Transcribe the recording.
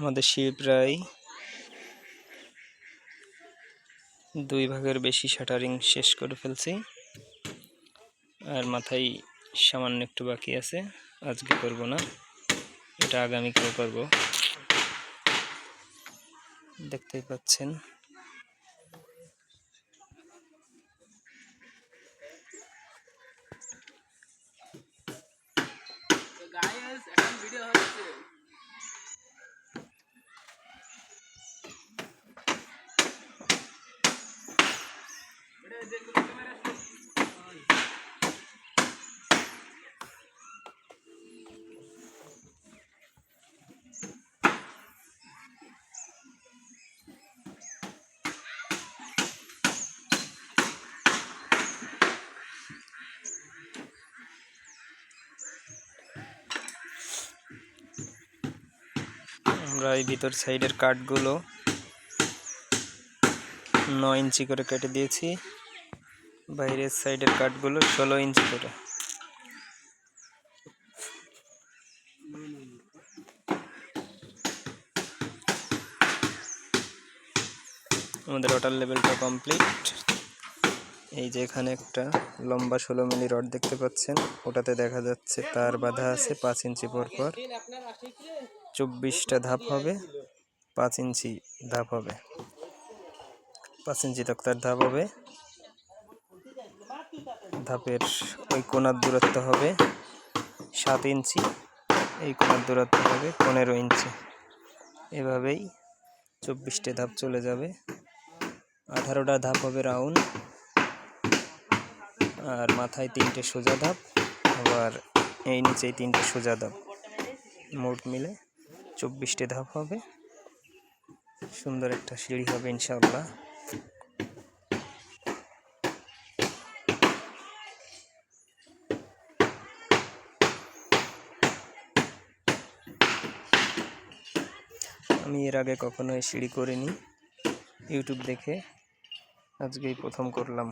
আমাদের সিঁড়ি প্রায় 2 ভাগের বেশি শাটারিং শেষ করে ফেলছি, আর মাথায় সামান্য একটু বাকি আছে। আজকে করব না, এটা আগামীকাল করব। দেখতেই পাচ্ছেন। আমরা এই ভিতর সাইডের কাঠগুলো 9 ইঞ্চি করে কেটে দিয়েছি, বাইরের সাইডের কাঠগুলো 16 ইঞ্চি করে। আমাদের ওয়াটার লেভেলটা কমপ্লিট। এই যে এখানে একটা লম্বা 16 মিলি রড দেখতে পাচ্ছেন, ওটাতে দেখা যাচ্ছে তার বাঁধা আছে 5 ইঞ্চি পর পর। 24টা ধাপ হবে, 5 ইঞ্চি ধাপ হবে, 5 ইঞ্চি তক্তার ধাপ হবে। ধাপের ওই কোণার দূরত্ব হবে 7 ইঞ্চি, এই কোণার দূরত্ব হবে 15 ইঞ্চি। এভাবেই 24টে ধাপ চলে যাবে। 18টা ধাপ হবে রাউন্ড, আর মাথায় 3টে সোজা ধাপ, আবার এই নিচেই 3টে সোজা ধাপ, মোট মিলে 24টে ধাপ হবে। সুন্দর একটা সিঁড়ি হবে ইনশাআল্লাহ। আমি এর আগে কখনো এই সিঁড়ি করিনি, ইউটিউব দেখে আজকেই প্রথম করলাম।